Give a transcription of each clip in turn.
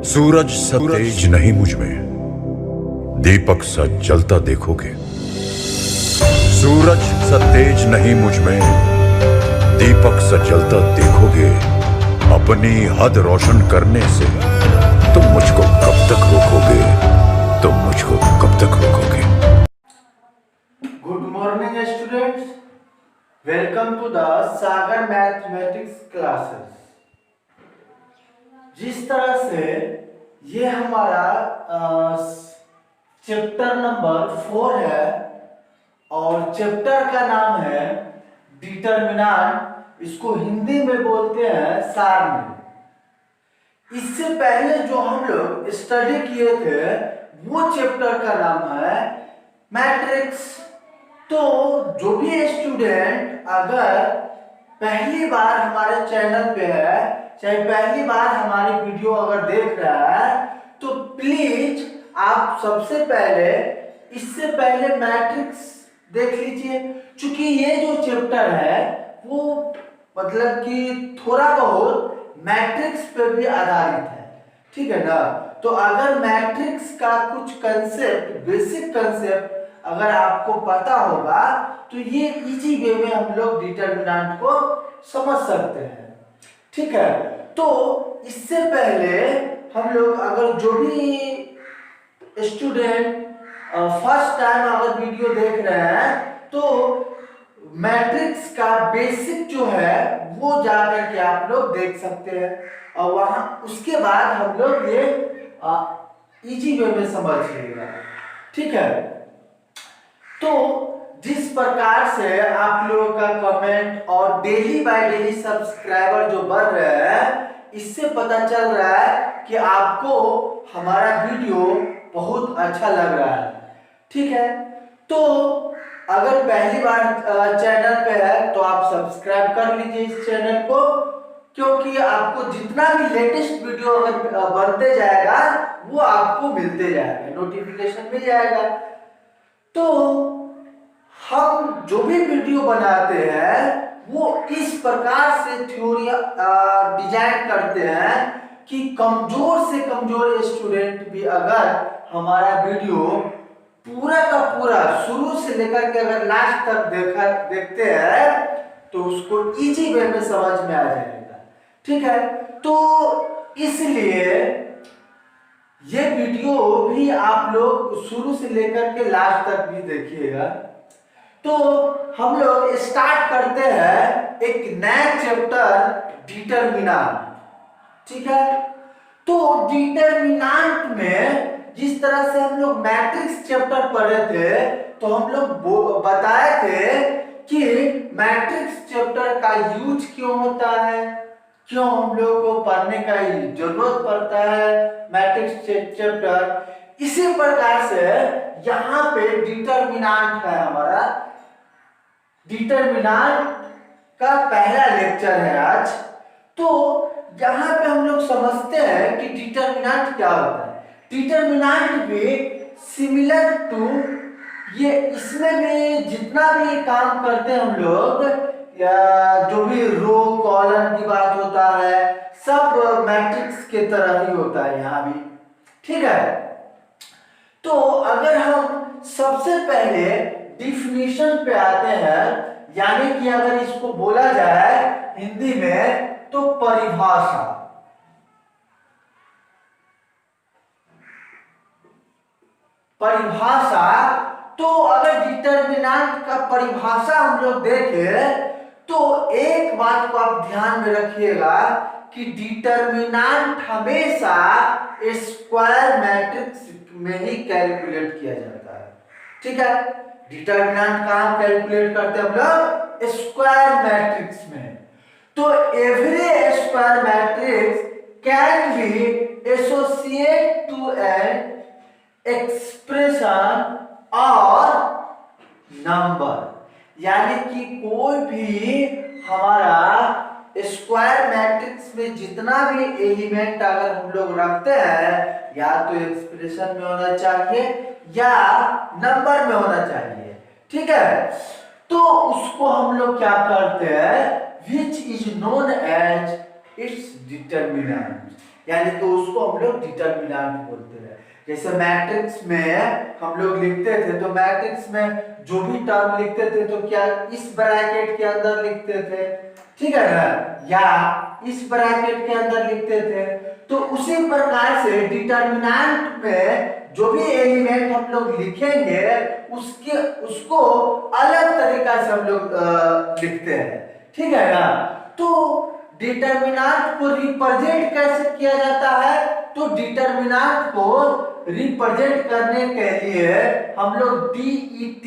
सूरज सा तेज नहीं मुझ में, दीपक सा जलता देखोगे। सूरज सा तेज नहीं मुझ में, दीपक सा जलता देखोगे। अपनी हद रोशन करने से तुम मुझको कब तक रोकोगे, तुम मुझको कब तक रोकोगे। Good morning students, welcome to the Sagar mathematics classes. जिस तरह से ये हमारा चैप्टर नंबर 4 है और चैप्टर का नाम है डिटरमिनेंट, इसको हिंदी में बोलते हैं सारणी। इससे पहले जो हम लोग स्टडी किए थे वो चैप्टर का नाम है मैट्रिक्स। तो जो भी स्टूडेंट अगर पहली बार हमारे चैनल पे है, चाहे पहली बार हमारी वीडियो अगर देख रहा है, तो प्लीज आप सबसे पहले इससे पहले मैट्रिक्स देख लीजिए। क्योंकि ये जो चैप्टर है वो मतलब कि थोड़ा बहुत मैट्रिक्स पे भी आधारित है, ठीक है ना। तो अगर मैट्रिक्स का कुछ कंसेप्ट, बेसिक कंसेप्ट अगर आपको पता होगा तो ये इजी वे में हम लोग डिटरमिनेंट को समझ सकते हैं, ठीक है। तो इससे पहले हम लोग अगर जो भी स्टूडेंट फर्स्ट टाइम अगर वीडियो देख रहे हैं तो मैट्रिक्स का बेसिक जो है वो जाकर के आप लोग देख सकते हैं और वहां उसके बाद हम लोग ये इजी वे में समझ लेगा, ठीक है। तो जिस प्रकार से आप लोगों का कमेंट और डेली बाय डेली सब्सक्राइबर जो बढ़ रहे हैं, इससे पता चल रहा है कि आपको हमारा वीडियो बहुत अच्छा लग रहा है, ठीक है। तो अगर पहली बार चैनल पे है तो आप सब्सक्राइब कर लीजिए इस चैनल को, क्योंकि आपको जितना भी लेटेस्ट वीडियो अगर बनते जाएगा वो आपको मिलते जाएगा, नोटिफिकेशन मिल जाएगा। तो हम जो भी वीडियो बनाते हैं वो इस प्रकार से थ्योरी डिजाइन करते हैं कि कमजोर से कमजोर स्टूडेंट भी अगर हमारा वीडियो पूरा का पूरा शुरू से लेकर के अगर लास्ट तक देखते हैं तो उसको इजी वे में समझ में आ जाएगा, ठीक है। तो इसलिए ये वीडियो भी आप लोग शुरू से लेकर के लास्ट तक भी देखिएगा। तो हम लोग स्टार्ट करते हैं एक नया चैप्टर डिटरमिनेंट, ठीक है। तो डिटरमिनेंट में जिस तरह से हम लोग मैट्रिक्स चैप्टर पढ़े थे तो हम लोग बताए थे कि मैट्रिक्स चैप्टर का यूज क्यों होता है, क्यों हम लोग को पढ़ने का जरूरत पड़ता है मैट्रिक्स चैप्टर। इसी प्रकार से यहाँ पे डिटरमिनेंट है हमारा, डिटरमिनेंट का पहला लेक्चर है आज। तो यहाँ पे हम लोग समझते हैं कि डिटरमिनेंट क्या होता है। डिटरमिनेंट भी सिमिलर टू ये, इसमें भी जितना भी काम करते हैं हम लोग, या जो भी रो कॉलम की बात होता है सब मैट्रिक्स के तरह ही होता है यहाँ भी, ठीक है। तो अगर हम सबसे पहले डिफिनीशन पे आते हैं, यानी कि अगर इसको बोला जाए हिंदी में तो परिभाषा। परिभाषा, तो अगर डिटरमिनेंट का परिभाषा हम लोग देखें तो एक बात को आप ध्यान में रखिएगा कि डिटरमिनेंट हमेशा स्क्वायर मैट्रिक्स में ही कैलकुलेट किया जाता है, ठीक है। डिटरमिनेंट कहाँ कैलकुलेट करते हैं हम लोग? स्क्वायर मैट्रिक्स में। तो every square matrix can be associate to an expression और नंबर, यानी कि कोई भी हमारा स्क्वायर मैट्रिक्स में जितना भी एलिमेंट अगर हम लोग रखते हैं, या तो एक्सप्रेशन में होना चाहिए या नंबर में होना चाहिए, ठीक है। तो उसको हम लोग क्या करते हैं, which is known as its determinant, यानी तो उसको हम लोग डिटर्मिनेंट बोलते हैं। जैसे मैट्रिक्स में हम लोग लिखते थे, तो मैट्रिक्स में जो भी टर्म लिखते थे तो क्या इस ब्रैकेट के अंदर लिखते थे, ठीक है ना, या इस ब्रैकेट के अंदर लिखते थे। तो उसी प्रकार से डिटर्मिनेंट में जो भी एलिमेंट हम लोग लिखेंगे उसको अलग तरीका से हम लोग लिखते हैं, ठीक है ना। तो डिटर्मिनेंट को रिप्रेजेंट कैसे किया जाता है, तो डिटर्मिनेंट को रिप्रेजेंट करने के लिए हम लोग DET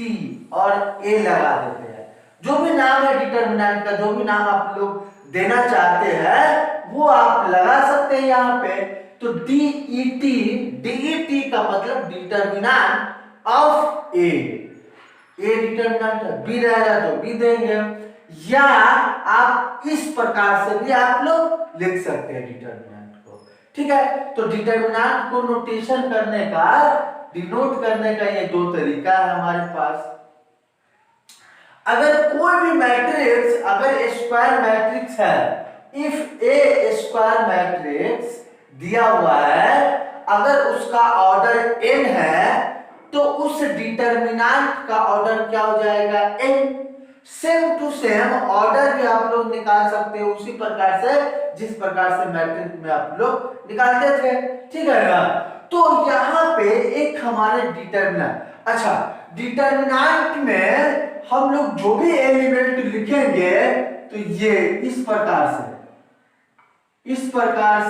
और A लगा देते हैं। जो भी नाम है डिटर्मिनेंट का, जो भी नाम आप लोग देना चाहते हैं वो आप लगा सकते हैं यहाँ पे। तो DET का मतलब डिटर्मिनेंट ऑफ A डिटर्मिनेंट है, B रहेगा तो B देंगे, या आप इस प्रकार से भी आप लोग लिख सकते हैं डिटर्मिनेंट को, ठीक है। तो डिटर्मिनेंट को नोटेशन करने का, डिनोट करने का ये दो तरीका है हमारे पास। अगर कोई भी मैट्रिक्स अगर स्क्वायर मैट्रिक्स है, इफ ए स्क्वायर मैट्रिक्स दिया हुआ है, अगर उसका ऑर्डर n है तो उस डिटर्मिनेंट का ऑर्डर क्या हो जाएगा, n। Same to same order भी आप लोग निकाल सकते हो उसी प्रकार से जिस प्रकार से मैट्रिक्स में आप लोग निकालते थे, ठीक है ना। तो यहाँ पे एक हमारे डिटर्मिनेंट, अच्छा डिटर्मिनेंट में हम लोग जो भी एलिमेंट लिखेंगे तो ये इस प्रकार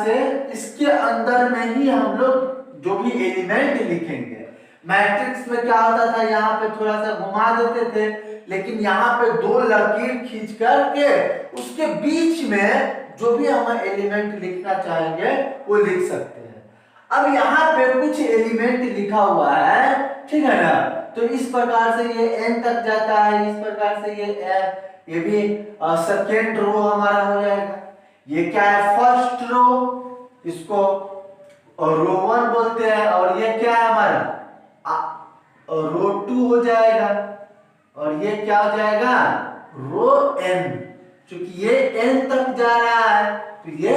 से इसके अंदर में ही हम लोग जो भी एलिमेंट लिखेंगे। मैट्रिक्स में क्या होता था, यहाँ पे थोड़ा सा घुमा देते थे, लेकिन यहाँ पे दो लकीर खींच करके उसके बीच में जो भी हम एलिमेंट लिखना चाहेंगे वो लिख सकते हैं। अब यहाँ पे कुछ एलिमेंट लिखा हुआ है, ठीक है ना, तो इस प्रकार से ये n तक जाता है, इस प्रकार से ये भी सेकेंड रो हमारा हो जाएगा। ये क्या है, फर्स्ट रो, इसको रो 1 बोलते हैं, और ये क्या है हमारा रो 2 हो जाएगा, और ये क्या हो जाएगा रो n। क्योंकि ये n तक जा रहा है तो ये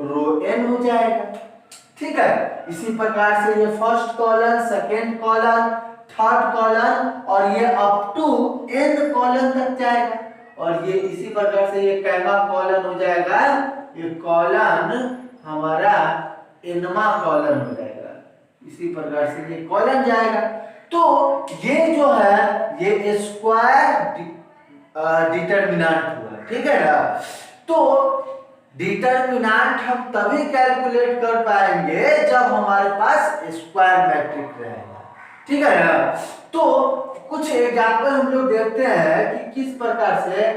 रो n हो जाएगा, ठीक है। इसी प्रकार से ये first column, second column, third column, और ये अप टू n कॉलम तक जाएगा, और ये इसी प्रकार से ये कैमा कॉलम हो जाएगा, ये कॉलम हमारा nवा कॉलम हो जाएगा, इसी प्रकार से ये कॉलम जाएगा। तो ये जो है ये स्क्वायर डिटर्मिनेंट हुआ, ठीक है ना। तो डिटर्मिनेंट हम तभी कैलकुलेट कर पाएंगे जब हमारे पास स्क्वायर मैट्रिक्स रहेगा, ठीक है ना। तो कुछ एग्जांपल हम लोग देखते हैं कि किस प्रकार से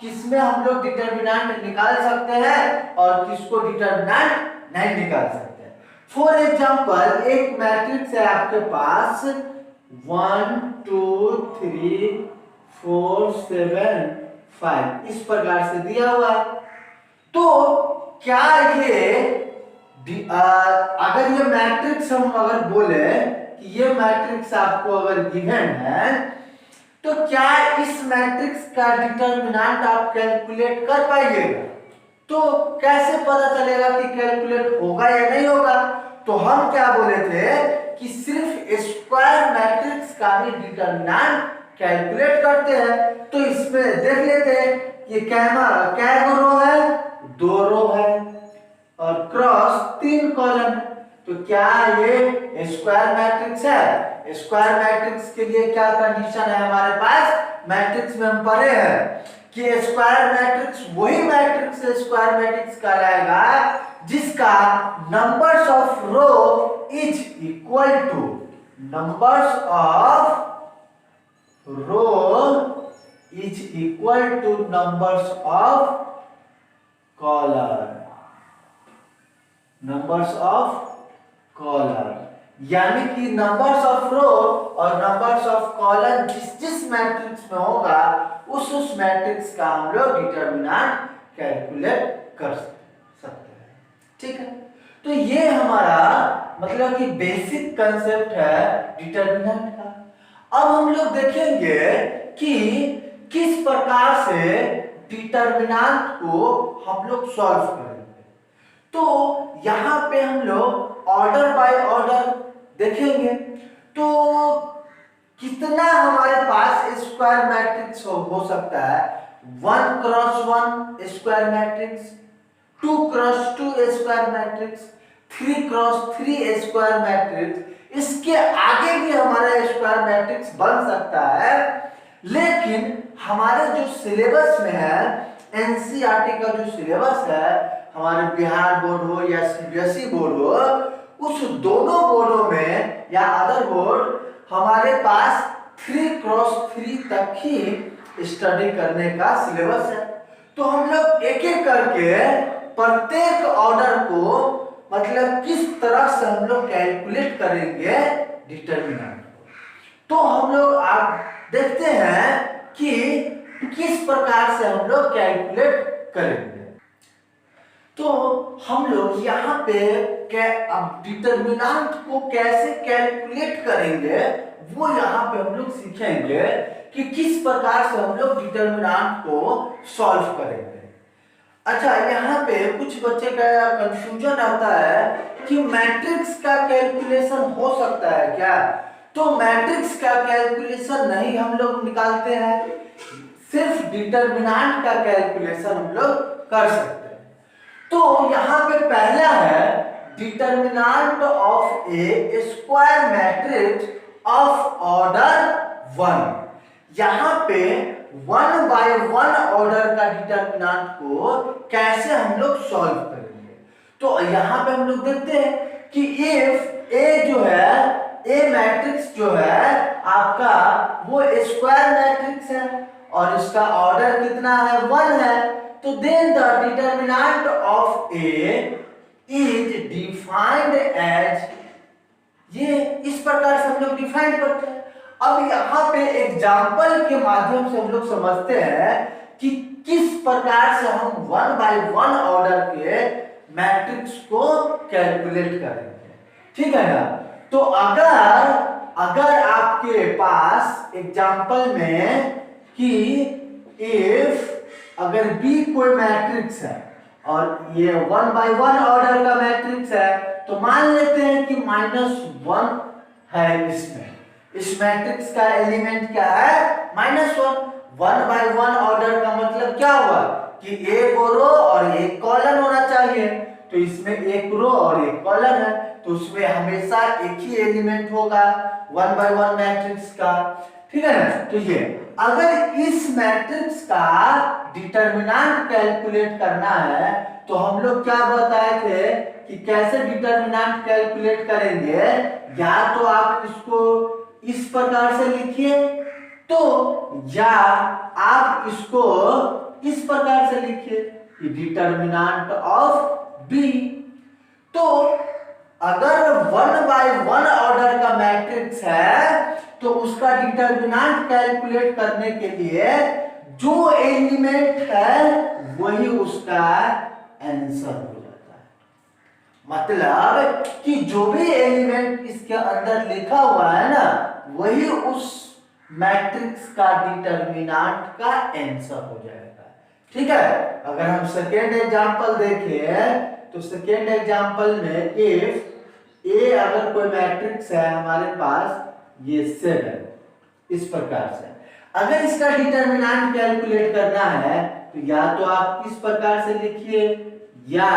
किसमें हम लोग डिटर्मिनेंट निकाल सकते हैं और किसको डिटर्मिनेंट नहीं निकाल सकते। फॉर एग्जांपल एक मैट्रिक्स है आपके पास 1 2 3 4 7 5 इस प्रकार से दिया हुआ है। तो क्या ये अगर ये मैट्रिक्स हम अगर बोले कि ये मैट्रिक्स आपको अगर गिवन है तो क्या इस मैट्रिक्स का डिटर्मिनेंट आप कैलकुलेट कर पाइएगा? तो कैसे पता चलेगा कि कैलकुलेट होगा या नहीं होगा? तो हम क्या बोले थे कि सिर्फ स्क्वायर मैट्रिक्स का ही डिटर्मिनेंट कैलकुलेट करते हैं। तो इसमें देख लेते हैं ये क्या रो है, 2 रो है और क्रॉस 3 कॉलम। तो क्या ये स्क्वायर मैट्रिक्स है? स्क्वायर मैट्रिक्स के लिए क्या कंडीशन है हमारे पास? मैट्रिक्स में हम पढ़े हैं कि स्क्वायर मैट्रिक्स वही मैट्रिक्स स्क्वायर मैट्रिक्स कहलाएगा जिसका numbers of row is equal to numbers of row is equal to numbers of column, numbers of column, यानी कि नंबर्स ऑफ रो और नंबर्स ऑफ कॉलम जिस मैट्रिक्स में होगा उस मैट्रिक्स का हम लोग डिटर्मिनेंट कैलकुलेट कर सकते हैं, ठीक है। तो ये हमारा मतलब कि बेसिक कंसेप्ट है डिटर्मिनेंट का। अब हम लोग देखेंगे कि किस प्रकार से डिटर्मिनेंट को हम लोग सॉल्व करेंगे। तो यहाँ पे हम लोग ऑर्डर बाय ऑर्डर देखेंगे। तो कितना हमारे पास स्क्वायर मैट्रिक्स हो सकता है? 1 cross 1 square matrix, 2 cross 2 square matrix, 3 cross 3 square matrix. इसके आगे भी हमारा स्क्वायर मैट्रिक्स बन सकता है, लेकिन हमारे जो सिलेबस में है, एनसीईआरटी का जो सिलेबस है, हमारे बिहार बोर्ड हो या सीबीएसई बोर्ड हो, उस दोनों बोर्डों में या अदर बोर्ड हमारे पास 3 क्रॉस 3 तक ही स्टडी करने का सिलेबस है। तो हम लोग एक एक करके प्रत्येक ऑर्डर को मतलब किस तरह से हम लोग कैलकुलेट करेंगे डिटर्मिनेंट को, तो हम लोग आप देखते हैं कि किस प्रकार से हम लोग कैलकुलेट करेंगे। तो हम लोग यहाँ पे अब डिटर्मिनेंट को कैसे कैलकुलेट करेंगे वो यहाँ पे हम लोग सीखेंगे कि किस प्रकार से हम लोग डिटर्मिनेंट को सॉल्व करेंगे। अच्छा, यहाँ पे कुछ बच्चे का कंफ्यूजन आता है कि मैट्रिक्स का कैलकुलेशन हो सकता है क्या? तो मैट्रिक्स का कैलकुलेशन नहीं हम लोग निकालते हैं, सिर्फ डिटर्मिनेंट का कैलकुलेशन हम लोग कर सकते हैं। तो यहाँ पे पहला है determinant of A square matrix of order 1। यहाँ पे 1 बाय 1 ऑर्डर का डिटर्मिनेंट को कैसे हम लोग सॉल्व करेंगे। तो यहाँ पे हम लोग देखते हैं कि इफ ए जो है, ए मैट्रिक्स जो है आपका वो स्क्वायर मैट्रिक्स है और इसका ऑर्डर कितना है? 1 है। तो then the determinant of A is defined as, ये इस प्रकार से हम लोग डिफाइन करते हैं। अब यहाँ पे एग्जाम्पल के माध्यम से हम लोग समझते हैं कि किस प्रकार से हम 1 बाय 1 ऑर्डर के मैट्रिक्स को कैलकुलेट करेंगे, ठीक है ना? तो अगर आपके पास एग्जाम्पल में कि इफ अगर बी कोई मैट्रिक्स है और ये 1 बाय 1 ऑर्डर का मैट्रिक्स है, तो मान लेते हैं कि -1 है इसमें, इस मैट्रिक्स का एलिमेंट क्या है? -1। 1 बाय 1 ऑर्डर का मतलब क्या हुआ कि एक रो और एक कॉलम होना चाहिए। तो इसमें एक रो और एक कॉलम है, तो उसमें हमेशा एक ही एलिमेंट होगा 1 बाय 1 मैट्रिक्स का, ठीक है ना? तो ये अगर इस मैट्रिक्स का डिटर्मिनेंट कैलकुलेट करना है तो हम लोग क्या बताए थे कि कैसे डिटर्मिनेंट कैलकुलेट करेंगे। या तो आप इसको इस प्रकार से लिखिए, तो या आप इसको इस प्रकार से लिखिए कि डिटर्मिनेंट ऑफ बी। तो अगर 1 बाय 1 ऑर्डर का मैट्रिक्स है तो उसका डिटर्मिनेंट कैलकुलेट करने के लिए जो एलिमेंट है वही उसका आंसर हो जाता है। मतलब कि जो भी एलिमेंट इसके अंदर लिखा हुआ है ना, वही उस मैट्रिक्स का डिटर्मिनेंट का आंसर हो जाएगा, ठीक है? अगर हम सेकेंड एग्जांपल देखें तो सेकेंड एग्जांपल में इफ ए अगर कोई मैट्रिक्स है हमारे पास, ये 7 इस प्रकार से, अगर इसका डिटर्मिनेंट कैलकुलेट करना है तो या तो आप इस प्रकार से लिखिए या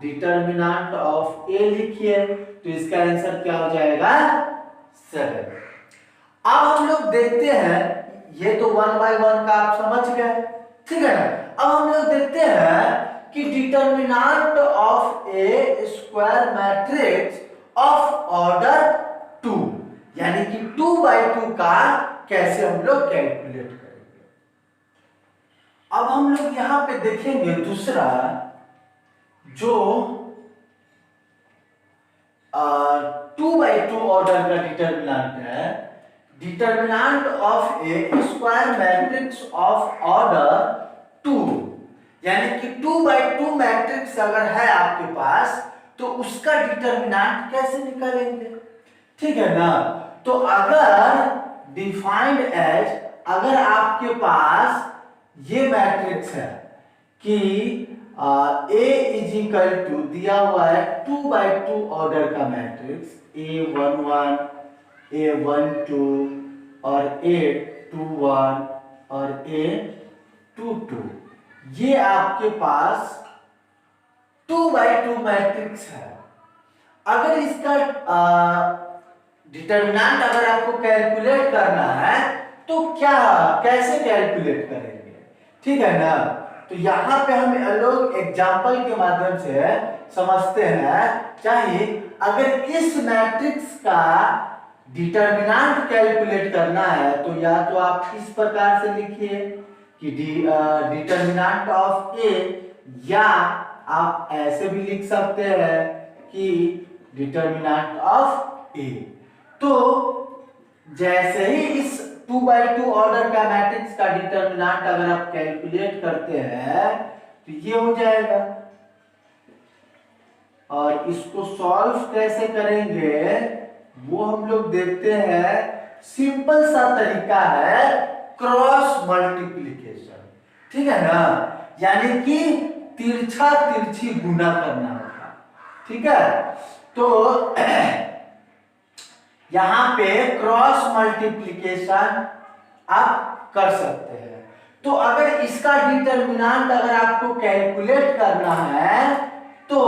डिटर्मिनेंट ऑफ ए लिखिए, तो इसका आंसर क्या हो जाएगा? 7। अब हम लोग देखते हैं, ये तो 1 बाय 1 का आप समझ गए, ठीक है? अब हम लोग देखते हैं कि determinant of A square matrix of order 2, यानी कि 2 बाय 2 का कैसे हम लोग कैलकुलेट करेंगे। अब हम लोग यहां पे देखेंगे दूसरा जो 2 बाय 2 ऑर्डर का डिटर्मिनेंट है, determinant of A square matrix of order 2, यानी कि 2 बाय 2 मैट्रिक्स अगर है आपके पास तो उसका डिटर्मिनेंट कैसे निकालेंगे, ठीक है ना? तो अगर डिफाइंड एज, अगर आपके पास ये मैट्रिक्स है कि ए इज इक्वल टू दिया हुआ है 2x2 ऑर्डर का मैट्रिक्स A11 A12 और A21 और A22, ये आपके पास 2x2 मैट्रिक्स है। अगर इसका डिटर्मिनेंट अगर आपको कैलकुलेट करना है तो क्या कैसे कैलकुलेट करेंगे, ठीक है ना। तो यहाँ पे हम लोग एग्जांपल के माध्यम से समझते हैं। चाहिए अगर इस मैट्रिक्स का डिटर्मिनेंट कैलकुलेट करना है तो या तो आप इस प्रकार से लिखिए कि डिटर्मिनेंट ऑफ ए, या आप ऐसे भी लिख सकते हैं कि डिटर्मिनेंट ऑफ ए। तो जैसे ही इस 2x2 ऑर्डर का मैट्रिक्स का डिटर्मिनेंट अगर आप कैलकुलेट करते हैं तो ये हो जाएगा। और इसको सॉल्व कैसे करेंगे वो हम लोग देखते हैं। सिंपल सा तरीका है क्रॉस मल्टीप्लिकेशन, ठीक है ना, यानी कि तिरछा तिरछी गुना करना होगा, ठीक है। तो यहां पे क्रॉस मल्टीप्लिकेशन आप कर सकते हैं। तो अगर इसका डिटर्मिनेंट अगर आपको कैलकुलेट करना है तो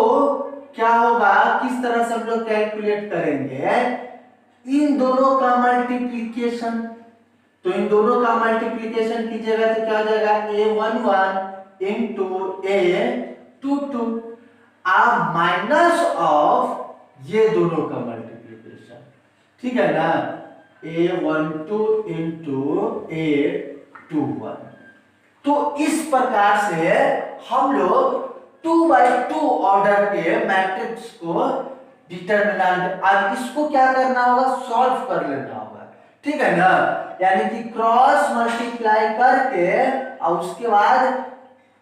क्या होगा, किस तरह से हम लोग कैलकुलेट करेंगे, इन दोनों का मल्टीप्लिकेशन। तो इन दोनों का मल्टीप्लिकेशन कीजिएगा तो क्या हो जाएगा, A11 इंटू A22 आप माइनस ऑफ ये दोनों का मल्टीप्लिकेशन, ठीक है ना, A12 इंटू A21। तो इस प्रकार से हम लोग 2x2 ऑर्डर के मैट्रिक्स को डिटर्मिनेंट, अब इसको क्या करना होगा, सॉल्व कर लेना होगा, ठीक है ना। यानी कि क्रॉस मल्टीप्लाई करके और उसके बाद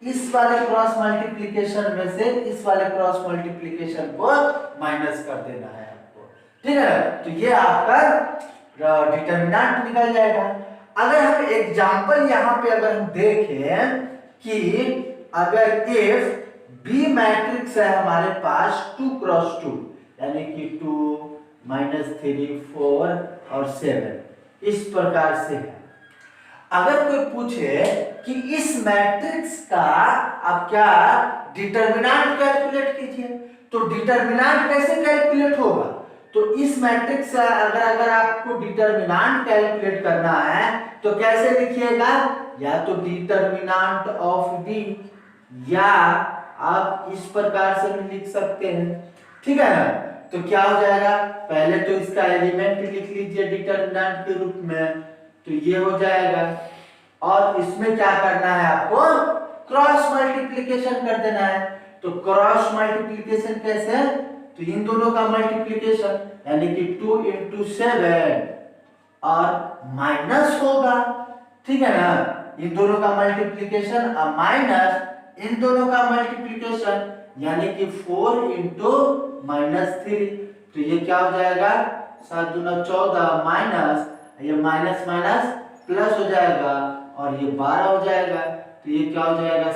इस वाले क्रॉस मल्टीप्लिकेशन में से इस वाले क्रॉस मल्टीप्लिकेशन को माइनस कर देना है आपको, ठीक है। तो ये आपका डिटर्मिनेंट निकल जाएगा। अगर हम एग्जांपल यहाँ पे अगर हम देखें कि अगर इफ बी मैट्रिक्स है हमारे पास 2x2, यानी कि 2 -3 4 और 7 इस प्रकार से है। अगर कोई पूछे कि इस मैट्रिक्स का आप क्या डिटर्मिनेंट कैलकुलेट कीजिए, तो डिटर्मिनेंट कैसे कैलकुलेट होगा, तो इस मैट्रिक्स से अगर आपको डिटर्मिनेंट कैलकुलेट करना है तो कैसे लिखिएगा, या तो डिटर्मिनेंट ऑफ डी, या आप इस प्रकार से भी लिख सकते हैं, ठीक है ना। तो क्या हो जाएगा, पहले तो इसका एलिमेंट लिख लीजिए डिटर्मिनेंट के रूप में, तो ये हो जाएगा। और इसमें क्या करना है आपको, क्रॉस मल्टीप्लिकेशन कर देना है। तो क्रॉस मल्टीप्लिकेशन कैसे, तो इन दोनों का मल्टीप्लिकेशन, यानी कि 2 इंटू 7 और माइनस होगा, ठीक है ना, इन दोनों का मल्टीप्लिकेशन और माइनस इन दोनों का मल्टीप्लिकेशन, यानी कि 4 इंटू -3। तो ये क्या हो जाएगा, 7 दूना 14 माइनस, ये माइनस माइनस प्लस हो जाएगा और ये 12 हो जाएगा। तो ये क्या हो जाएगा,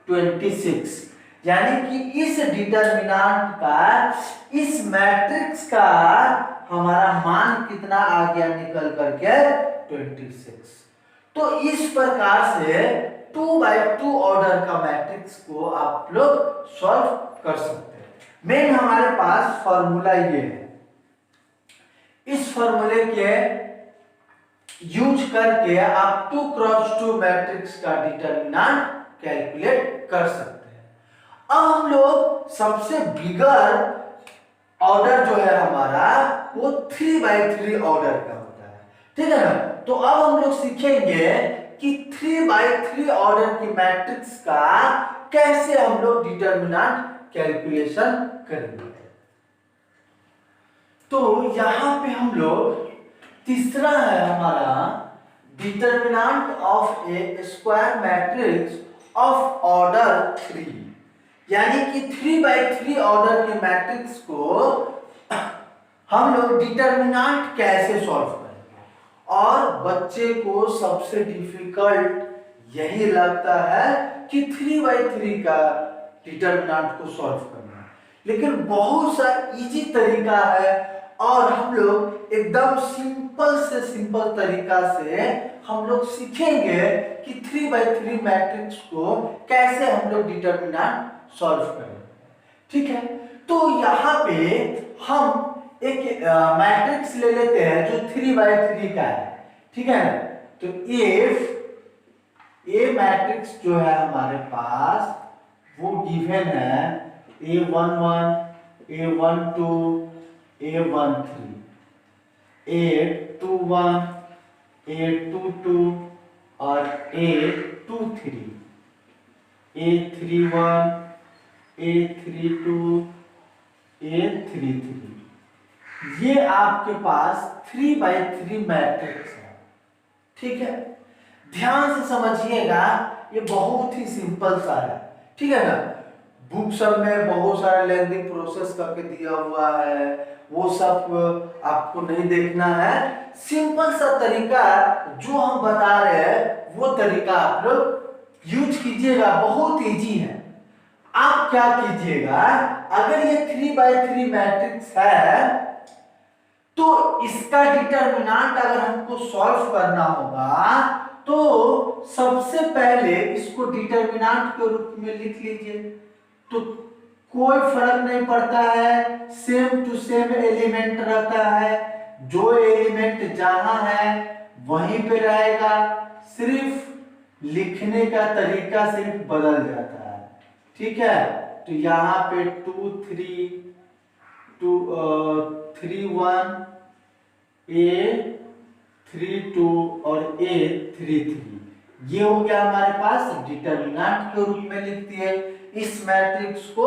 26, यानी कि इस डिटर्मिनेंट का, इस मैट्रिक्स का हमारा मान कितना आ गया निकल करके 26। तो इस प्रकार से 2x2 ऑर्डर का मैट्रिक्स को आप लोग सॉल्व कर सकते हैं। मेन हमारे पास फॉर्मूला ये है, इस फॉर्मूले के यूज करके आप 2x2 मैट्रिक्स का डिटर्मिनेंट कैलकुलेट कर सकते हैं। अब हम लोग सबसे बिगर ऑर्डर जो है हमारा वो 3x3 ऑर्डर का होता है, ठीक है ना। तो अब हम लोग सीखेंगे कि 3x3 ऑर्डर की मैट्रिक्स का कैसे हम लोग डिटर्मिनेंट कैलकुलेशन करेंगे। तो यहां पे हम लोग तीसरा है हमारा determinant of A square matrix of order 3, यानी कि 3x3 ऑर्डर के मैट्रिक्स को हम लोग डिटर्मिनेंट कैसे सॉल्व करेंगे। और बच्चे को सबसे डिफिकल्ट यही लगता है कि 3/3 का डिटर्मिनेंट को सॉल्व करना, लेकिन बहुत सा इजी तरीका है और हम लोग एकदम सिंपल से सिंपल तरीका से हम लोग सीखेंगे कि 3/3 मैट्रिक्स को कैसे हम लोग डिटर्मिनेंट सॉल्व करेंगे। ठीक है, तो यहाँ पे हम एक मैट्रिक्स ले लेते हैं जो 3/3 का है। ठीक है, तो इफ ए मैट्रिक्स जो है हमारे पास वो गिवन है A11, A12, A13, A21, A22 और A23, A31, A32, A33, ये आपके पास 3/3 मैट्रिक्स है। ठीक है, ध्यान से समझिएगा, ये बहुत ही सिंपल सा है। ठीक है ना, बुक सब में बहुत सारा लेंथी प्रोसेस करके दिया हुआ है, वो सब आपको नहीं देखना है। सिंपल सा तरीका जो हम बता रहे हैं वो तरीका आप लोग यूज कीजिएगा, बहुत इजी है। आप क्या कीजिएगा, अगर ये 3/3 मैट्रिक्स है तो इसका डिटर्मिनेंट अगर हमको सॉल्व करना होगा तो सबसे पहले इसको डिटर्मिनेंट के रूप में लिख लीजिए। तो कोई फर्क नहीं पड़ता है, सेम टू सेम एलिमेंट रहता है, जो एलिमेंट जहां है वहीं पे रहेगा, सिर्फ लिखने का तरीका सिर्फ बदल जाता है। ठीक है, तो यहाँ पे 2 3 2 3 1 A32 और A33, ये हो गया हमारे पास डिटर्मिनेंट के रूप में लिख दिए, इस मैट्रिक्स को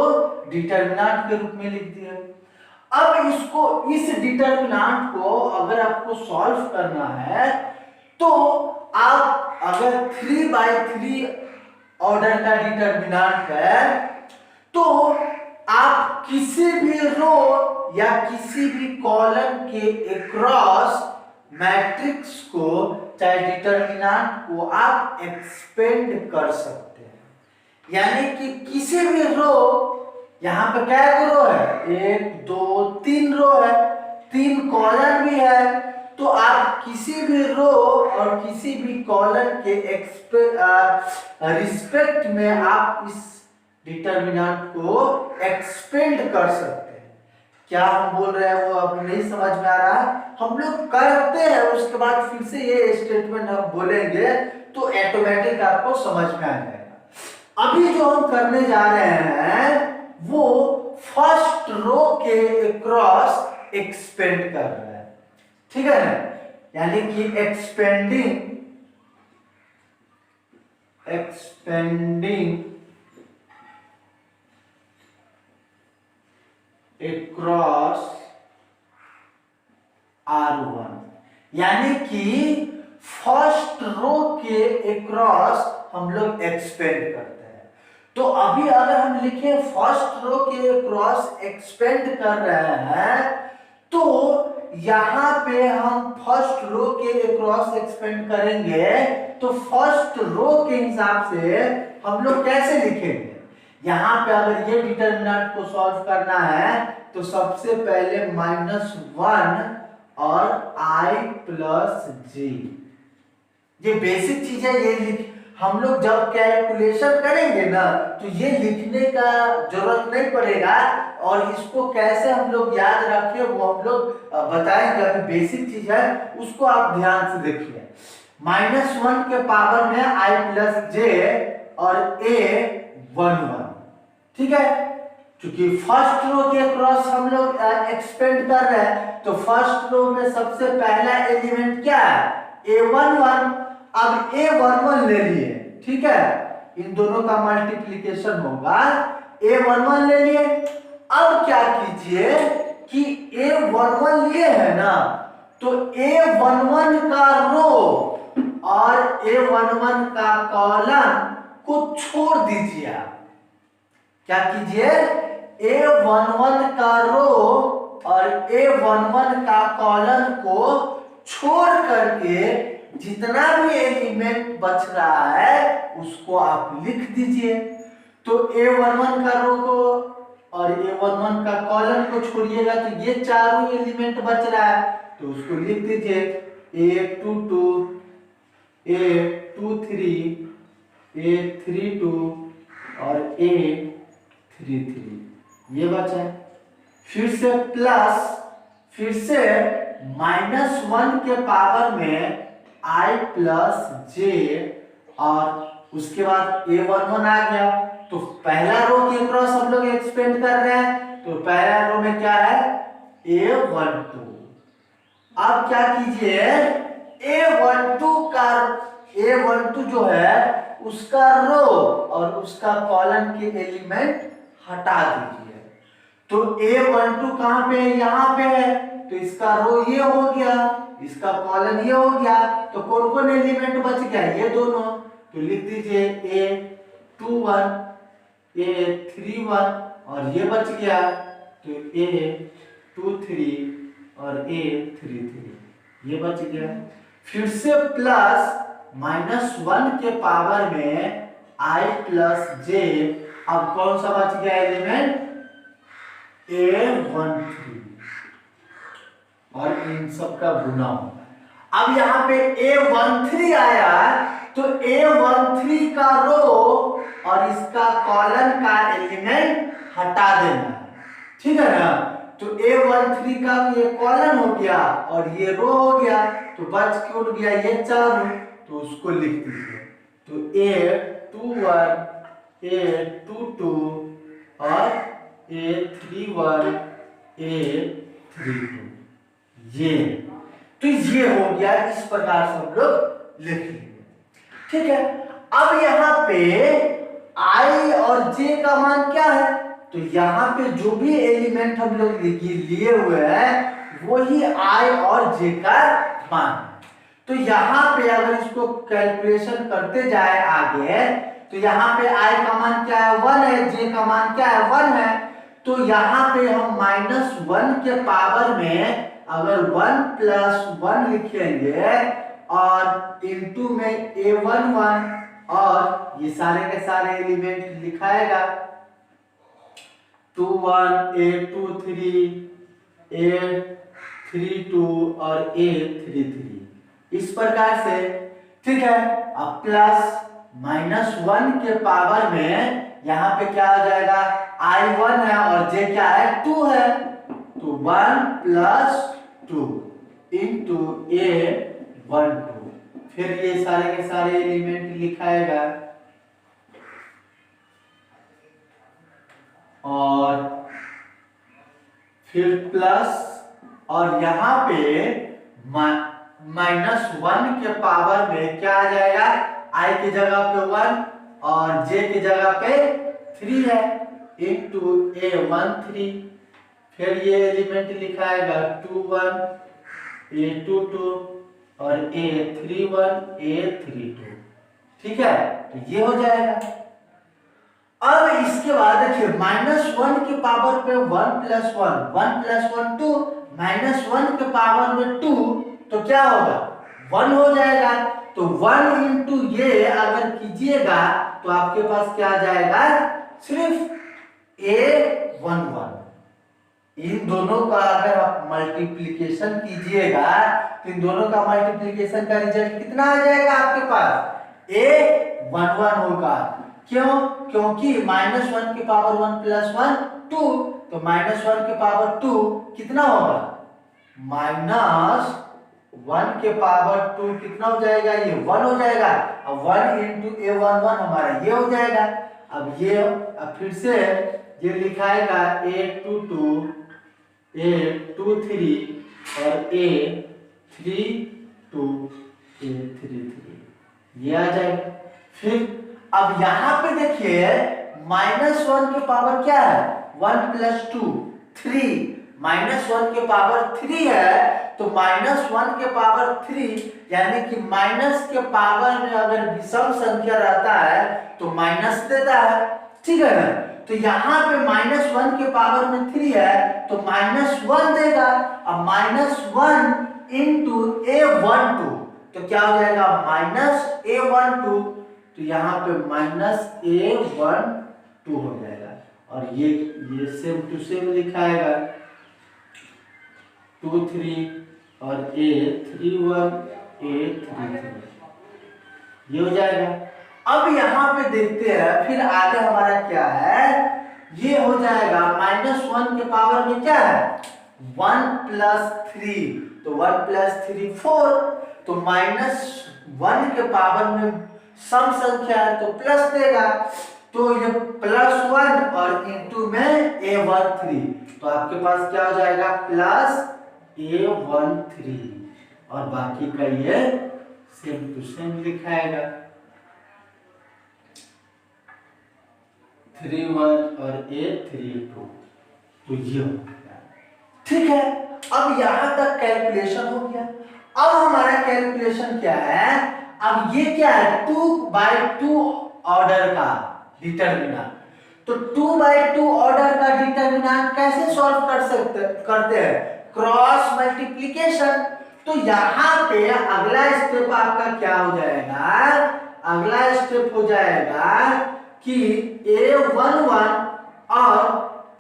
डिटर्मिनेंट के रूप में लिख दिए। अब इसको, इस डिटर्मिनेंट को अगर आपको सॉल्व करना है तो आप अगर 3/3 ऑर्डर का डिटर्मिनेंट है तो आप किसी भी रो या किसी भी कॉलम के अक्रॉस मैट्रिक्स को, चाहे डिटर्मिनेंट को आप एक्सपेंड कर सकते हैं। यानी कि किसी भी रो, यहाँ पे क्या रो है, 1 2 3 रो है, 3 कॉलम भी है, तो आप किसी भी रो और किसी भी कॉलम के रिस्पेक्ट में आप इस डिटर्मिनेंट को एक्सपेंड कर सकते हैं। क्या हम बोल रहे हैं वो अब नहीं समझ में आ रहा है, हम लोग करते हैं, उसके बाद फिर से ये स्टेटमेंट हम बोलेंगे तो ऑटोमेटिक आपको समझ में आ जाएगा। अभी जो हम करने जा रहे हैं वो फर्स्ट रो के अक्रॉस एक्सपेंड कर रहे हैं। ठीक है ना, यानी कि एक्सपेंडिंग across R1, यानी कि फर्स्ट रो के अक्रॉस हम लोग एक्सपेंड करते हैं। तो अभी अगर हम लिखें फर्स्ट रो के अक्रॉस एक्सपेंड कर रहे हैं तो यहां पे हम फर्स्ट रो के अक्रॉस एक्सपेंड करेंगे, तो फर्स्ट रो के हिसाब से हम लोग कैसे लिखेंगे, यहां पे अगर ये डिटर्मिनेंट को सॉल्व करना है तो सबसे पहले -1 और I + J, ये बेसिक चीज है। ये हम लोग जब कैलकुलेशन करेंगे ना तो ये लिखने का जरूरत नहीं पड़ेगा, और इसको कैसे हम लोग याद रखें वो हम लोग बताएंगे। अभी बेसिक चीज है, उसको आप ध्यान से देखिए। -1 के पावर में I + J और A11, ठीक है, क्योंकि फर्स्ट रो के क्रॉस हम लोग एक्सपेंड कर रहे हैं, तो फर्स्ट रो में सबसे पहला एलिमेंट क्या है, A11। अब A11 ले लिए, ठीक है, इन दोनों का मल्टीप्लिकेशन होगा, A11 ले लिए। अब क्या कीजिए कि A11 लिए है ना, तो A11 का रो और A11 का कॉलम को छोड़ दीजिए। आप क्या कीजिए, A11 का रो और A11 का कॉलम को छोड़ करके जितना भी एलिमेंट बच रहा है उसको आप लिख दीजिए। तो A11 का रो को और A11 का कॉलम को छोड़िएगा तो ये चारों एलिमेंट बच रहा है, तो उसको लिख दीजिए A22, A23, A32 और A33, ये बचा है। फिर से प्लस, फिर से -1 के पावर में I प्लस J और उसके बाद A11 आ गया। तो पहला रो के क्रॉस हम लोग एक्सपेंड कर रहे हैं, तो पहला रो में क्या है A12। अब क्या कीजिए A12 जो है उसका रो और उसका कॉलम के एलिमेंट हटा दीजिए। तो A12 कहां पे है, यहां पे है, तो इसका रो ये हो गया, इसका कॉलम ये हो गया, तो कौन कौन एलिमेंट बच गया, ये दोनों। तो लिख दीजिए A21, A31 और ये बच गया, तो A23 और A33 ये बच गया। फिर से प्लस -1 के पावर में I प्लस J, अब कौन सा बच गया एलिमेंट A13 और इन सब का गुना होगा। अब यहाँ पे A13 आया तो A13 का रो और इसका कॉलम का एलिमेंट हटा देना है, ठीक है ना। तो A13 का ये कॉलम हो गया और ये रो हो गया, तो बच क्यों गया ये चारों, तो उसको लिख दीजिए। तो A21, A22 और A31, A32, ये तो ये हो गया। इस प्रकार से हम लोग लिख लेंगे, ठीक है। अब यहाँ पे I और J का मान क्या है, तो यहाँ पे जो भी एलिमेंट हम लोग लिए हुए हैं वही I और J का मान। तो यहाँ पे अगर इसको कैलकुलेशन करते जाए आगे, तो यहाँ पे I का मान क्या है 1 है, J का मान क्या है 1 है। तो यहाँ पे हम -1 के पावर में अगर 1 + 1 लिखेंगे और इनटू में A11 और ये सारे के सारे एलिमेंट लिखाएगा 21, A23, A32 और A33, इस प्रकार से, ठीक है। अब प्लस -1 के पावर में यहाँ पे क्या आ जाएगा I1 है और J क्या है 2 है, तो 1 + 2 इंटू A12, फिर ये सारे के सारे एलिमेंट लिखाएगा और फिर प्लस, और यहाँ पे -1 के पावर में क्या आ जाएगा I की जगह पे 1 और J की जगह पे 3 है, इंटू A13, फिर ये एलिमेंट लिखाएगा 21, A22 और A31, A32, ठीक है। तो ये हो जाएगा। अब इसके बाद देखिए -1 के पावर पे 1 + 1, 1 + 1 2, -1 के पावर में 2, तो क्या होगा 1 हो जाएगा। तो 1 इंटू ये अगर कीजिएगा तो आपके पास क्या आ जाएगा सिर्फ A11। इन दोनों का अगर आप मल्टीप्लिकेशन कीजिएगा तो इन दोनों का मल्टीप्लिकेशन का रिजल्ट कितना आ जाएगा आपके पास A11 होगा। क्यों, क्योंकि -1 के पावर 1 + 1 2, तो -1 के पावर 2 कितना होगा -1 के पावर 2 कितना हो जाएगा, ये 1 हो जाएगा। अब 1 इंटू A11 हमारा ये हो जाएगा। अब ये फिर से ये लिखाएगा A22, A23 और A32, A33, ये आ जाएगा। फिर अब यहाँ पे देखिए -1 के पावर क्या है 1 + 2 3, -1 के पावर 3 है, तो -1 के पावर 3 यानी कि माइनस के पावर में अगर विषम संख्या रहता है तो माइनस देता है, ठीक है ना। तो यहाँ पे -1 के पावर में 3 है तो -1 देगा। अब -1 इंटू A12, तो क्या हो जाएगा -a12, तो यहाँ पे -a12 हो जाएगा और ये सेम टू सेम लिखाएगा 2 3 और a31 a33 ये हो जाएगा। अब यहाँ पे देखते हैं फिर आगे हमारा क्या है, ये हो जाएगा -1 के पावर में क्या है 1 + 3, तो 1 + 3 4, तो -1 के पावर में सम संख्या है तो प्लस देगा, तो ये +1 और इंटू में a13, तो आपके पास क्या हो जाएगा +a13 और बाकी का ये सेम टू सेम लिखाएगा 31 और a32, तो ये हो गया। ठीक है, अब यहां तक कैलकुलेशन हो गया। अब हमारा कैलकुलेशन क्या है, अब ये क्या है 2/2 ऑर्डर का डिटरमिनेंट, तो 2/2 ऑर्डर का डिटरमिनेंट कैसे सॉल्व करते हैं क्रॉस मल्टीप्लिकेशन। तो यहाँ पे अगला स्टेप आपका क्या हो जाएगा, अगला स्टेप हो जाएगा कि a11 और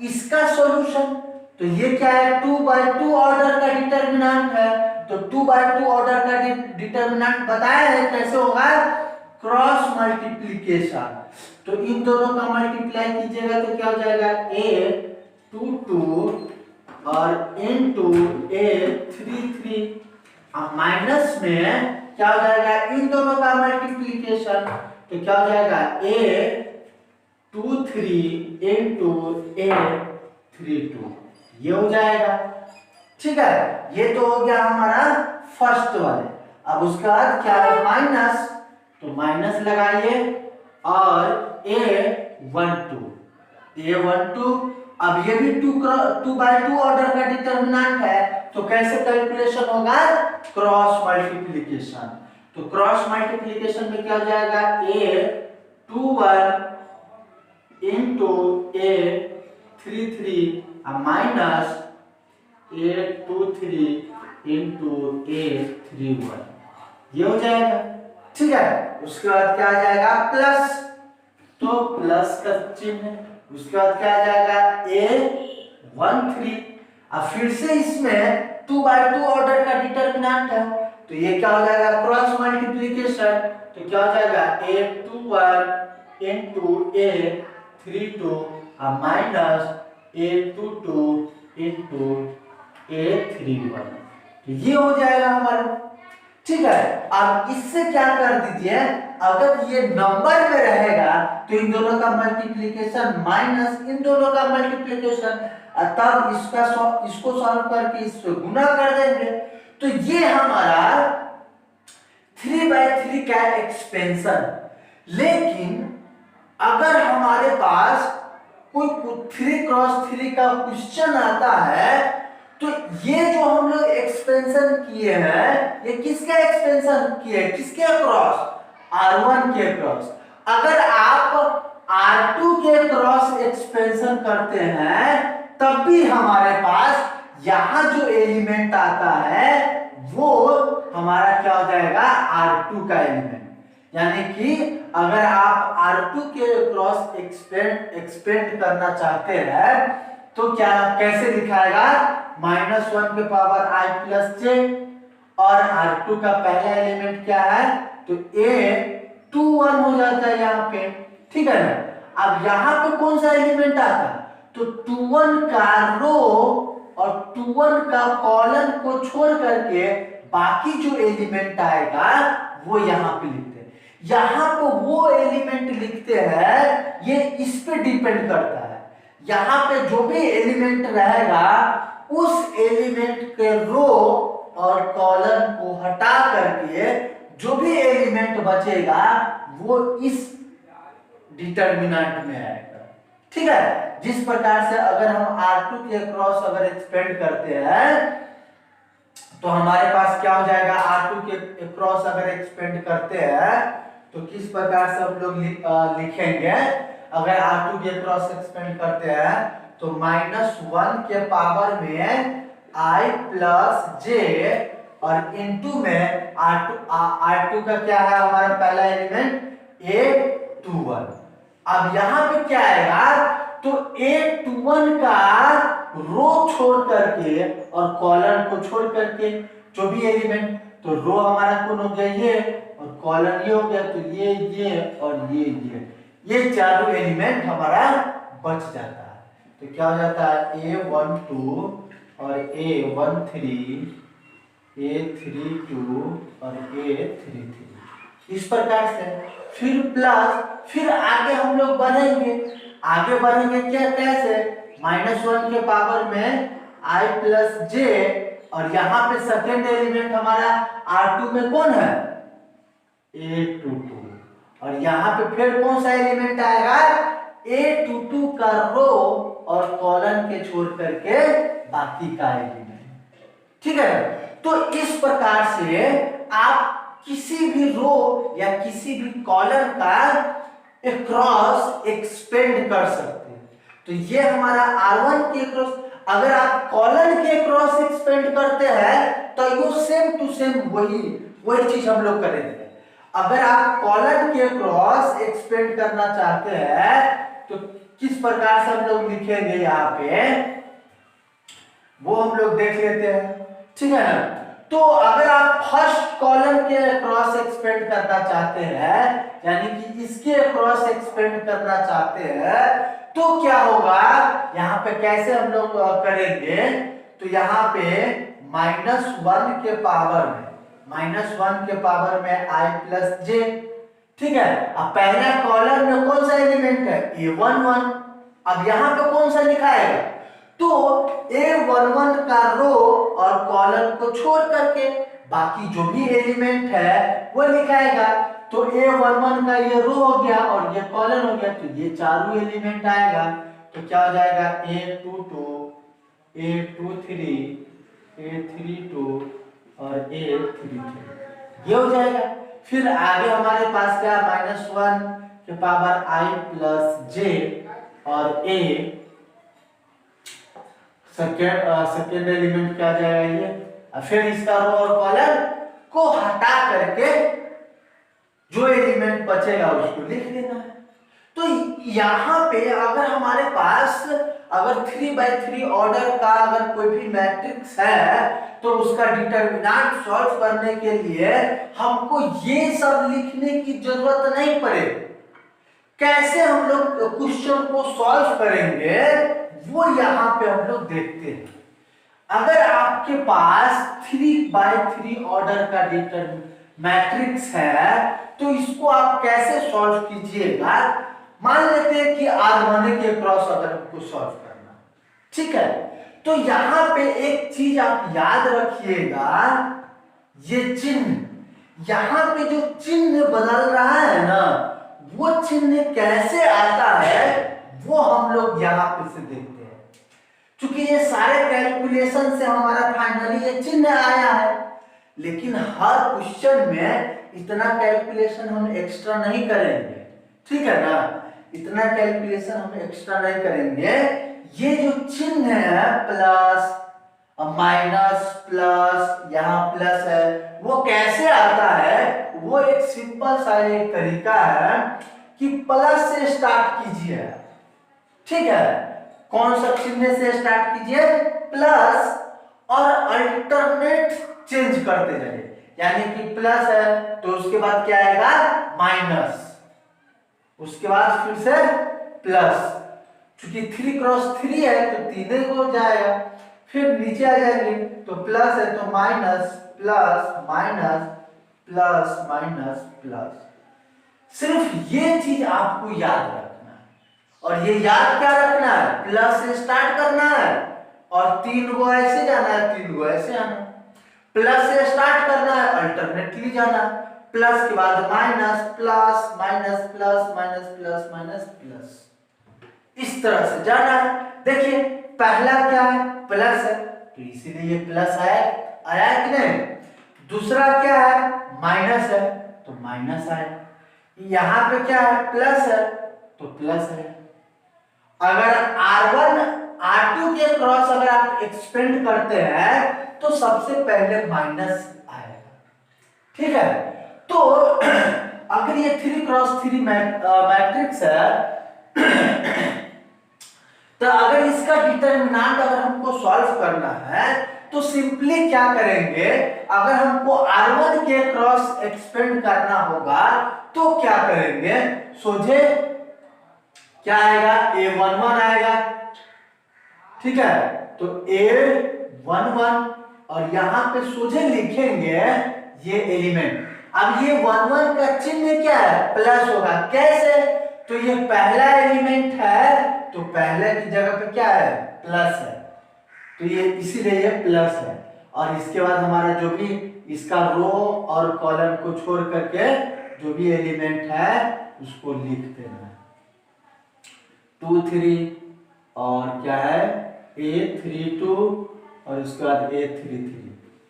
इसका सॉल्यूशन, तो ये क्या है 2/2 ऑर्डर का डिटरमिनेंट है, तो 2/2 ऑर्डर का डिटरमिनेंट बताया है कैसे होगा क्रॉस मल्टीप्लिकेशन, तो इन दोनों का मल्टीप्लाई कीजिएगा तो क्या हो जाएगा a22 और इनटू a33, अब माइनस में क्या हो जाएगा इन दोनों का मल्टीप्लिकेशन, तो क्या हो जाएगा a23 इनटू a32 ये हो जाएगा। ठीक है, ये तो हो गया हमारा फर्स्ट वाले। अब उसके बाद क्या है माइनस, तो माइनस लगाइए और a12, अब ये भी 2/2 ऑर्डर का डिटरमिनेंट है, तो कैसे कैलकुलेशन होगा क्रॉस मल्टीप्लिकेशन, तो क्रॉस मल्टीप्लिकेशन में क्या हो जाएगा a21 into a33 minus a23 into a31 ये हो जाएगा। ठीक है, उसके बाद क्या आ जाएगा प्लस, तो प्लस का चिन्ह, उसके बाद क्या आ जाएगा a13, अब फिर से इसमें 2/2 ऑर्डर का डिटरमिनेंट है, तो ये क्या हो जाएगा क्रॉस मल्टीप्लिकेशन, तो क्या हो जाएगा a21 into a32 minus a22 into a31, तो ये हो जाएगा हमारा। ठीक है, अब इससे क्या कर दीजिए, अगर ये नंबर में रहेगा तो इन दोनों का मल्टीप्लिकेशन माइनस इन दोनों का मल्टीप्लिकेशन, तब इसको सॉल्व करके इससे गुना कर देंगे, तो ये हमारा 3/3 का एक्सपेंशन। लेकिन अगर हमारे पास कोई 3x3 का क्वेश्चन आता है, तो ये जो हम लोग एक्सपेंशन किए हैं, ये किसका एक्सपेंशन किए, किसके अक्रॉस R1 के अक्रॉस। अगर आप R2 के क्रॉस एक्सपेंशन करते हैं तब भी हमारे पास यहां जो एलिमेंट आता है वो हमारा क्या हो जाएगा R2 का एलिमेंट, यानी कि अगर आप R2 के क्रॉस एक्सपेंड करना चाहते हैं तो क्या कैसे लिखाएगा -1 के पावर I + j, और R2 का पहला एलिमेंट क्या है तो a21 हो जाता है यहाँ पे। ठीक है ना, अब यहाँ पे कौन सा एलिमेंट आता है, तो 21 का रो और 21 का कॉलम को छोड़ करके बाकी जो एलिमेंट आएगा वो यहाँ पे लिखते हैं। यहाँ पे वो एलिमेंट लिखते हैं, ये इस पे डिपेंड करता है। यहाँ पे जो भी एलिमेंट रहेगा उस एलिमेंट के रो और कॉलम को हटा करके जो भी एलिमेंट बचेगा वो इस डिटरमिनेंट में आएगा। ठीक है, जिस प्रकार से अगर हम R2 के क्रॉस अगर एक्सपेंड करते हैं तो हमारे पास क्या हो जाएगा, R2 के क्रॉस अगर एक्सपेंड करते हैं तो किस प्रकार से हम लोग लिखेंगे, अगर R2 के क्रॉस एक्सपेंड करते हैं तो -1 के पावर में I + j और इनटू में R2 का क्या है हमारा पहला एलिमेंट A21। अब यहाँ पे क्या आएगा, तो A21 का रो छोड़ करके और कॉलम को छोड़ करके जो भी एलिमेंट, तो रो हमारा कौन हो गया ये, और कॉलम ये हो गया, तो ये और ये चारों एलिमेंट हमारा बच जाता है। तो क्या हो जाता है, A12 और A13, A32 और A33, इस प्रकार से। फिर प्लस, फिर आगे हम लोग बढ़ेंगे क्या, कैसे, -1 के पावर में I प्लस जे, और यहाँ पे सेकेंड एलिमेंट हमारा R2 में कौन है, A22, और यहाँ पे फिर कौन सा एलिमेंट आएगा, A22 का रो और कॉलम के छोड़ करके बाकी का एलिमेंट। ठीक है, तो इस प्रकार से आप किसी भी रो या किसी भी कॉलम का क्रॉस एक्सपेंड कर सकते हैं। तो ये हमारा R1 के क्रॉस, अगर आप कॉलम के क्रॉस एक्सपेंड करते हैं तो ये सेम टू सेम वही चीज हम लोग करेंगे। अगर आप कॉलम के क्रॉस एक्सपेंड करना चाहते हैं तो किस प्रकार से हम लोग लिखेंगे यहाँ पे, वो हम लोग देख लेते हैं। ठीक है ना, तो अगर आप फर्स्ट कॉलम के क्रॉस एक्सपेंड करना चाहते हैं, यानी कि इसके क्रॉस एक्सपेंड करना चाहते हैं, तो क्या होगा, यहाँ पे कैसे हम लोग करेंगे, तो यहाँ पे -1 के पावर में I प्लस जे। ठीक है, अब पहला कॉलम में कौन सा एलिमेंट है, A11। अब यहाँ पे कौन सा लिखाएगा, तो A11 का रो और कॉलम को छोड़ करके बाकी जो भी एलिमेंट है वो लिखाएगा। तो A11 का ये रो हो गया और ये कॉलम हो गया, तो ये चारों एलिमेंट आएगा। तो क्या हो जाएगा, A22, A23, A32 और A33, ये हो जाएगा। फिर आगे हमारे पास क्या, -1 के पावर I प्लस जे और A, सेकेंड एलिमेंट क्या जाएगा ये, फिर इसका रो और कॉलम को हटा करके जो एलिमेंट बचेगा उसको लिख देना है। तो यहाँ पे अगर हमारे पास अगर 3x3 ऑर्डर का अगर कोई भी मैट्रिक्स है तो उसका डिटरमिनेंट सॉल्व करने के लिए हमको ये सब लिखने की जरूरत नहीं पड़ेगी। कैसे हम लोग क्वेश्चन को सॉल्व करेंगे वो यहाँ पे हम लोग देखते हैं। अगर आपके पास 3x3 ऑर्डर का मैट्रिक्स है तो इसको आप कैसे सॉल्व कीजिएगा। मान लेते हैं कि R1 के क्रॉस अगर हमको सॉल्व करना, ठीक है, तो यहाँ पे एक चीज आप याद रखिएगा, ये चिन्ह, यहाँ पे जो चिन्ह बदल रहा है ना, वो चिन्ह कैसे आता है वो हम लोग यहाँ पे से देखते हैं। क्योंकि ये सारे कैलकुलेशन से हमारा फाइनली ये चिन्ह आया है, लेकिन हर क्वेश्चन में इतना कैलकुलेशन हम एक्स्ट्रा नहीं करेंगे, ठीक है ना, इतना कैलकुलेशन हम एक्स्ट्रा नहीं करेंगे। ये जो चिन्ह है प्लस माइनस प्लस, यहाँ प्लस है, वो कैसे आता है, वो एक सिंपल सा एक तरीका है कि प्लस से स्टार्ट कीजिए, ठीक है, कौन सा चिन्ह से स्टार्ट कीजिए, प्लस, और अल्टरनेट चेंज करते जाइए। यानी कि प्लस है तो उसके बाद क्या आएगा, माइनस, उसके बाद फिर से प्लस, क्योंकि 3x3 है तो 3 हो जाएगा, फिर नीचे आ जाएंगे तो प्लस है तो minus plus minus plus minus plus. सिर्फ ये चीज आपको याद रखना है, और ये याद क्या रखना है, प्लस से स्टार्ट करना है और 3 को ऐसे जाना है, 3 को ऐसे आना, प्लस से स्टार्ट करना है, अल्टरनेटली जाना, प्लस के बाद minus plus minus plus minus plus minus plus, इस तरह से जाना है। देखिए पहला क्या है, प्लस है तो इसीलिए ये प्लस आया कि नहीं। दूसरा क्या है, माइनस है तो माइनस आया। यहाँ पे क्या है, प्लस है तो प्लस है। अगर R1 R2 के क्रॉस अगर आप एक्सपेंड करते हैं तो तो सबसे पहले माइनस आएगा। ठीक है, तो अगर ये 3x3 मैट्रिक्स है तो अगर इसका डिटरमिनेंट अगर हमको सॉल्व करना है तो सिंपली क्या करेंगे, अगर हमको R1 के क्रॉस एक्सपेंड करना होगा तो क्या करेंगे, सोझे क्या आएगा, A11 आएगा। ठीक है, तो A11 और यहां पे सोझे लिखेंगे ये एलिमेंट। अब ये 11 का चिन्ह क्या है, प्लस होगा। कैसे, तो ये पहला एलिमेंट है तो पहले की जगह पे क्या है, प्लस है, तो ये इसीलिए ये प्लस है। और इसके बाद हमारा जो भी इसका रो और कॉलम को छोड़ करके जो भी एलिमेंट है उसको लिख देना, 2 3 और क्या है A32 और उसके बाद A33।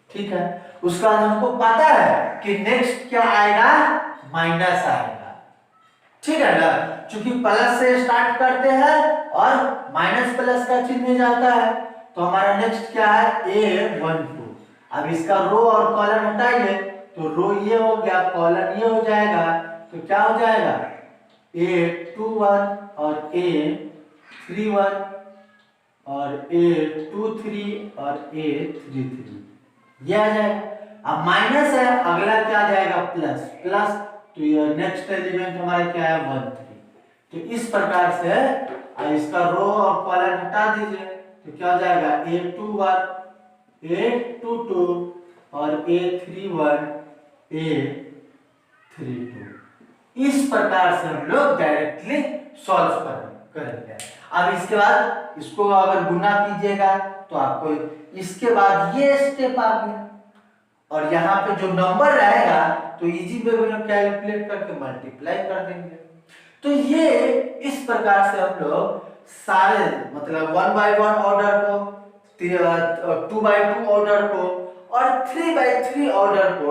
ठीक है, उसका हमको पता है कि नेक्स्ट क्या आएगा, माइनस आएगा। ठीक है ना, क्योंकि प्लस से स्टार्ट करते हैं और माइनस प्लस का चिन्ह जाता है, तो हमारा नेक्स्ट क्या है, A12। अब इसका रो और कॉलम हटाइए तो रो ये हो गया, कॉलम ये हो जाएगा, तो क्या हो जाएगा, A21 और A31 और A23 और A33 ये आ जाएगा। अब माइनस है, अगला क्या आ जाएगा, प्लस प्लस, तो ये नेक्स्ट एलिमेंट हमारा क्या है, 1 3। तो इस प्रकार से इसका रो और कॉलम हटा दीजिए तो क्या हो जाएगा, A21 A22 और A31 A32। इस प्रकार से हम लोग डायरेक्टली सॉल्व करेंगे। अब इसके बाद इसको अगर गुना कीजिएगा तो आपको इसके बाद ये स्टेप आ गया, और यहाँ पे जो नंबर रहेगा तो इजी वे में कैलकुलेट करके मल्टीप्लाई कर देंगे। तो ये इस प्रकार से हम लोग सारे मतलब 1 by 1 ऑर्डर को, 2 by 2 ऑर्डर को और 3 by 3 ऑर्डर को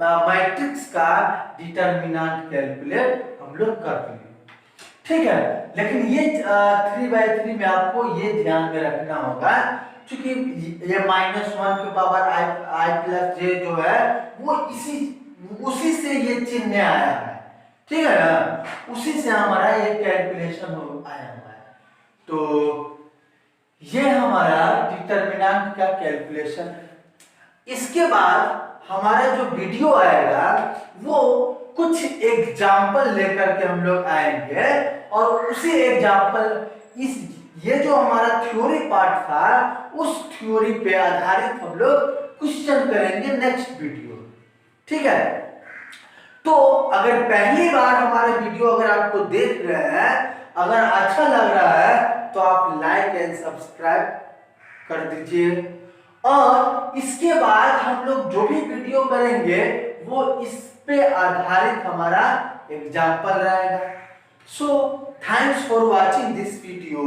मैट्रिक्स का डिटरमिनेंट कैलकुलेट हम लोग कर लेंगे। ठीक है, लेकिन ये 3 by 3 में आपको ये ध्यान में रखना होगा क्योंकि ये -1 के पावर i प्लस j जो है वो उसी से ये चिन्ह आया है। ठीक है ना, उसी से हमारा ये कैलकुलेशन आया हुआ है। तो ये हमारा डिटरमिनेंट का कैलकुलेशन है। इसके बाद हमारा जो वीडियो आएगा वो कुछ एग्जाम्पल लेकर के हम लोग आएंगे और उसी एग्जाम्पल ये जो हमारा थ्योरी पार्ट था उस थ्योरी पे आधारित हम लोग क्वेश्चन करेंगे नेक्स्ट वीडियो। ठीक है, तो अगर पहली बार हमारे वीडियो अगर आपको देख रहे हैं, अगर अच्छा लग रहा है तो आप लाइक एंड सब्सक्राइब कर दीजिए, और इसके बाद हम लोग जो भी वीडियो करेंगे वो इस पे आधारित हमारा एग्जाम्पल रहेगा। So thanks for watching this video.